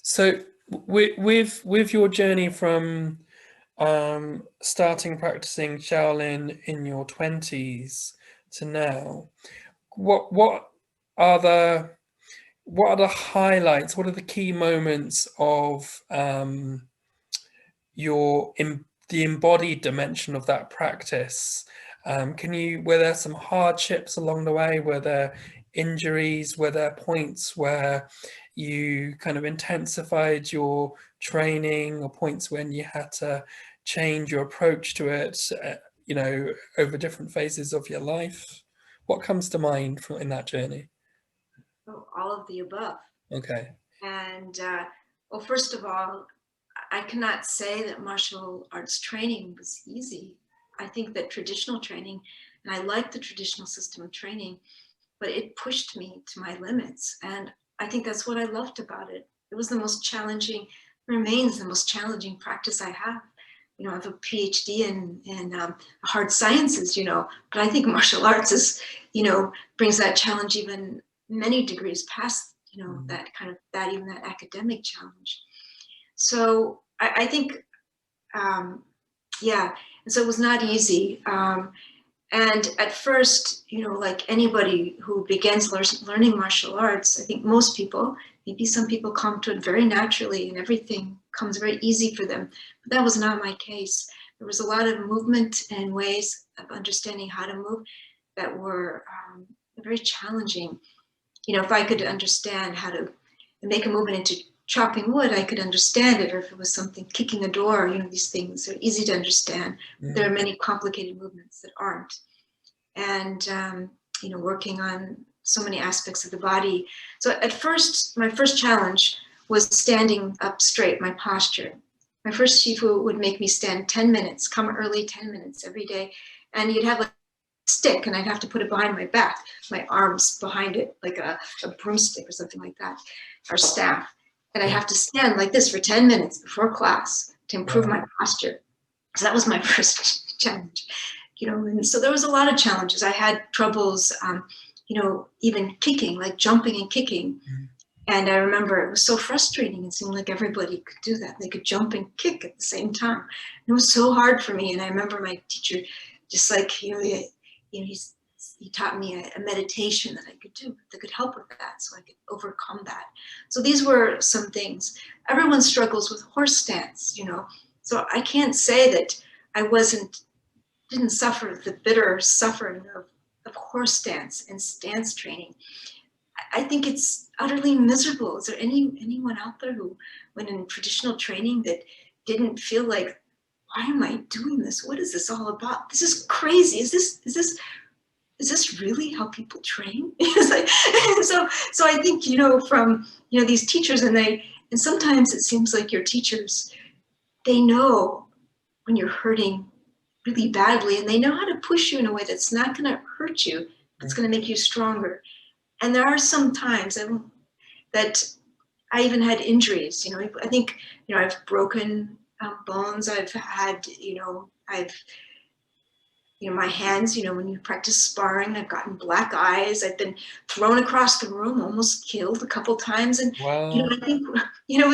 So with your journey from starting practicing Shaolin in your 20s to now, what are the what are the highlights? What are the key moments of the embodied dimension of that practice? Were there some hardships along the way? Were there injuries? Were there points where you kind of intensified your training, or points when you had to change your approach to it, over different phases of your life? What comes to mind in that journey? Oh, all of the above. Okay. And well, first of all, I cannot say that martial arts training was easy. I think that traditional training, and I like the traditional system of training, but it pushed me to my limits. And I think that's what I loved about it. It was the most challenging, remains the most challenging practice I have. I have a PhD in hard sciences, but I think martial arts brings that challenge even many degrees past, that kind of, even that academic challenge. So I think, yeah, and so it was not easy. And at first, like anybody who begins learning martial arts, I think most people, maybe some people come to it very naturally and everything comes very easy for them. But that was not my case. There was a lot of movement and ways of understanding how to move that were very challenging. If I could understand how to make a movement into chopping wood, I could understand it. Or if it was something kicking a door, these things are easy to understand. Mm. There are many complicated movements that aren't. And, working on so many aspects of the body. So at first, my first challenge was standing up straight, my posture. My first shifu would make me stand 10 minutes, come early 10 minutes every day. And you'd have a stick and I'd have to put it behind my back, my arms behind it, like a broomstick or something like that, or staff. And I'd have to stand like this for 10 minutes before class to improve my posture. So that was my first challenge, and so there was a lot of challenges. I had troubles, even kicking, like jumping and kicking. And I remember it was so frustrating. It seemed like everybody could do that. They could jump and kick at the same time. And it was so hard for me. And I remember my teacher just like, he taught me a meditation that I could do that could help with that, so I could overcome that. So these were some things. Everyone struggles with horse stance, So I can't say that I didn't suffer the bitter suffering of horse stance and stance training. I think it's utterly miserable. Is there anyone out there who went in traditional training that didn't feel like, why am I doing this? What is this all about? This is crazy. Is this really how people train? So I think, from, these teachers, and sometimes it seems like your teachers, they know when you're hurting really badly, and they know how to push you in a way that's not going to hurt you, it's going to make you stronger. And there are some times that I even had injuries. I think, I've broken bones. I've had, my hands, when you practice sparring, I've gotten black eyes. I've been thrown across the room, almost killed a couple times. And, Wow. I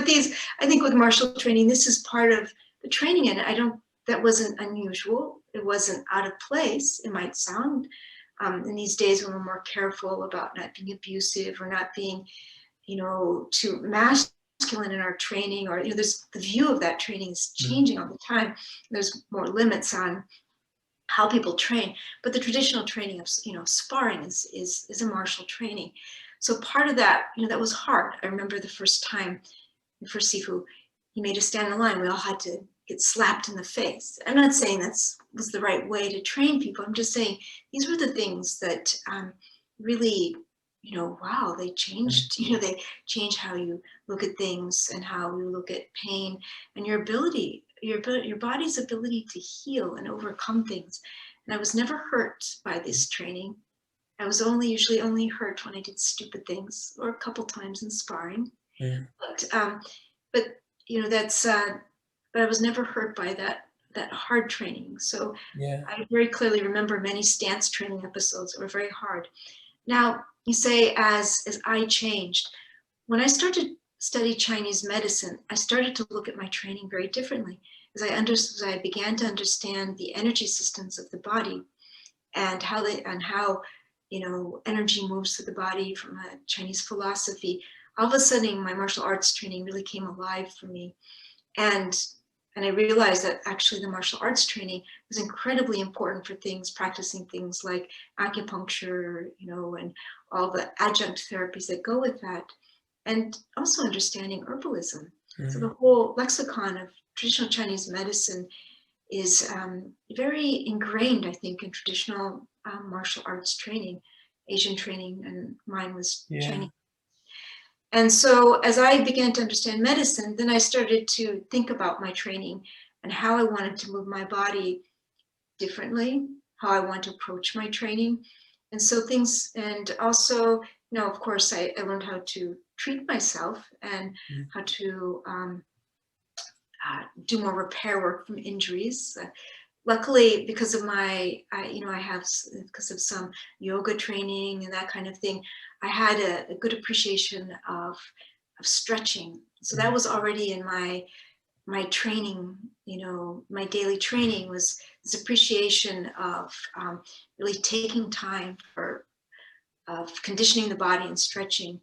think, I think with martial training, this is part of the training. And that wasn't unusual. It wasn't out of place. It might sound in these days when we're more careful about not being abusive or not being, too masculine in our training, or, there's the view of that training is changing all the time. There's more limits on how people train, but the traditional training of, sparring is a martial training. So part of that, that was hard. I remember the first time, the first Sifu, he made us stand in line. We all had to get slapped in the face. I'm not saying was the right way to train people. I'm just saying these were the things that really, wow, they changed, they change how you look at things and how you look at pain and your ability, your body's ability to heal and overcome things. And I was never hurt by this training. I was usually only hurt when I did stupid things, or a couple times in sparring. Yeah. But but I was never hurt by that hard training. So Yeah. I very clearly remember many stance training episodes that were very hard. Now, you say as I changed, when I started studied Chinese medicine, I started to look at my training very differently as I began to understand the energy systems of the body and how energy moves through the body from a Chinese philosophy. All of a sudden, my martial arts training really came alive for me. And I realized that actually the martial arts training was incredibly important for practicing things like acupuncture, and all the adjunct therapies that go with that. And also understanding herbalism. So the whole lexicon of traditional Chinese medicine is very ingrained, I think, in traditional martial arts training, Asian training, and mine was Chinese. And so as I began to understand medicine, then I started to think about my training and how I wanted to move my body differently, how I want to approach my training. And so and also, of course, I learned how to treat myself and how to do more repair work from injuries. Luckily, because of because of some yoga training and that kind of thing, I had a good appreciation of stretching. So that was already in my training, my daily training was this appreciation of really taking time of conditioning the body and stretching.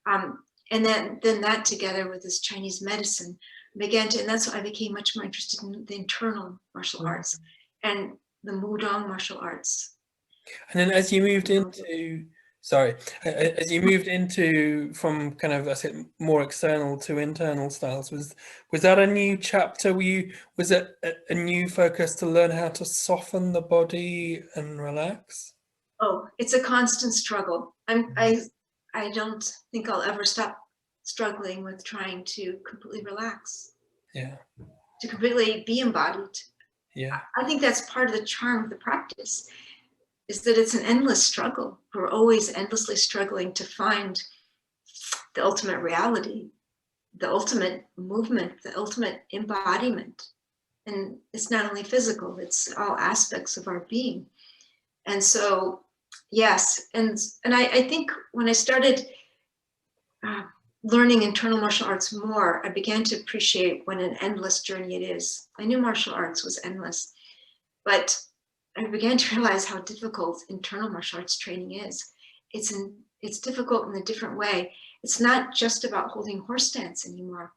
And then that together with this Chinese medicine and that's why I became much more interested in the internal martial arts and the Wudang martial arts. And then as you moved into, from kind of, I said, more external to internal styles, was that a new chapter? Was it a new focus to learn how to soften the body and relax? Oh, it's a constant struggle. I don't think I'll ever stop struggling with trying to completely relax. Yeah. To completely be embodied. Yeah. I think that's part of the charm of the practice, is that it's an endless struggle. We're always endlessly struggling to find the ultimate reality, the ultimate movement, the ultimate embodiment. And it's not only physical, it's all aspects of our being. And so, yes, and I think when I started learning internal martial arts more, I began to appreciate what an endless journey it is. I knew martial arts was endless, but I began to realize how difficult internal martial arts training is. It's difficult in a different way. It's not just about holding horse stance anymore.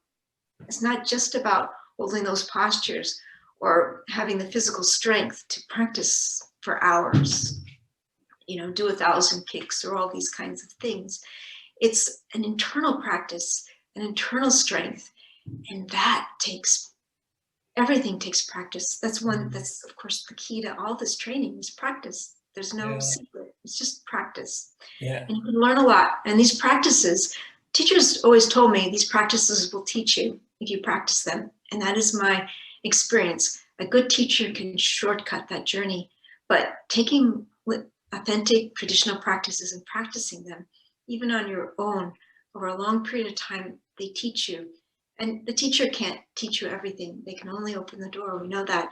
It's not just about holding those postures or having the physical strength to practice for hours, do 1,000 kicks or all these kinds of things. It's an internal practice, an internal strength, and everything takes practice. That's of course the key to all this training is practice. There's no secret, it's just practice. Yeah. And you can learn a lot. And these practices, teachers always told me these practices will teach you if you practice them. And that is my experience. A good teacher can shortcut that journey, but taking authentic traditional practices and practicing them, even on your own, over a long period of time, they teach you. And the teacher can't teach you everything. They can only open the door. We know that.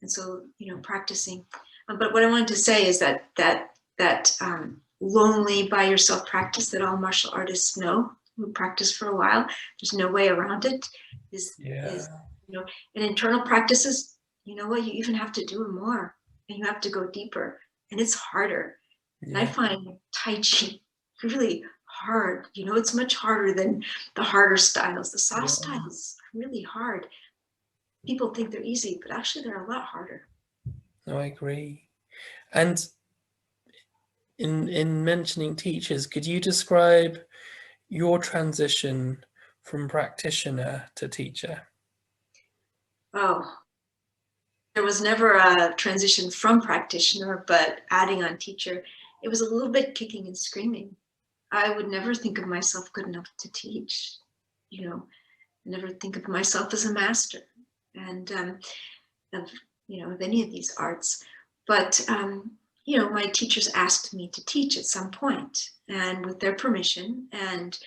And so, practicing. But what I wanted to say is that lonely by yourself practice that all martial artists know who practice for a while, there's no way around it, is and internal practices, what, you even have to do more and you have to go deeper and it's harder. And I find Tai Chi really hard. It's much harder than the harder styles. The soft styles are really hard. People think they're easy, but actually they're a lot harder. No, I agree. And in mentioning teachers, could you describe your transition from practitioner to teacher? Oh, there was never a transition from practitioner, but adding on teacher, it was a little bit kicking and screaming. I would never think of myself good enough to teach, I never think of myself as a master and of any of these arts. But my teachers asked me to teach at some point, and with their permission and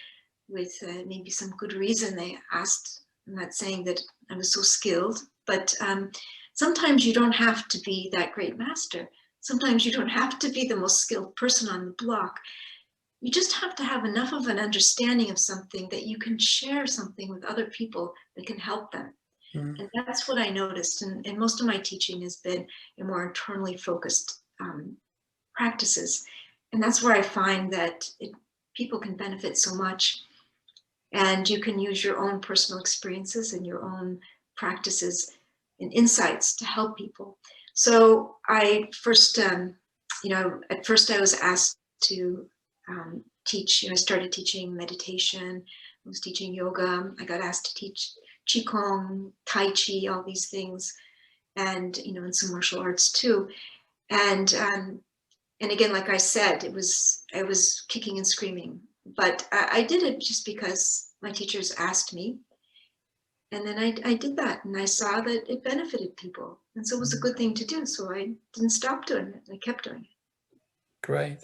with maybe some good reason they asked. I'm not saying that I was so skilled, but sometimes you don't have to be that great master. Sometimes you don't have to be the most skilled person on the block. you just have to have enough of an understanding of something that you can share something with other people that can help them. And that's what I noticed. And most of my teaching has been in more internally focused practices. And that's where I find that people can benefit so much. And you can use your own personal experiences and your own practices and insights to help people. So I first, at first I was asked to teach, I started teaching meditation, I was teaching yoga, I got asked to teach Qigong, Tai Chi, all these things, and, and some martial arts too. And again, like I said, I was kicking and screaming, but I did it just because my teachers asked me. And then I did that, and I saw that it benefited people. And so it was a good thing to do. So I didn't stop doing it. I kept doing it. Great.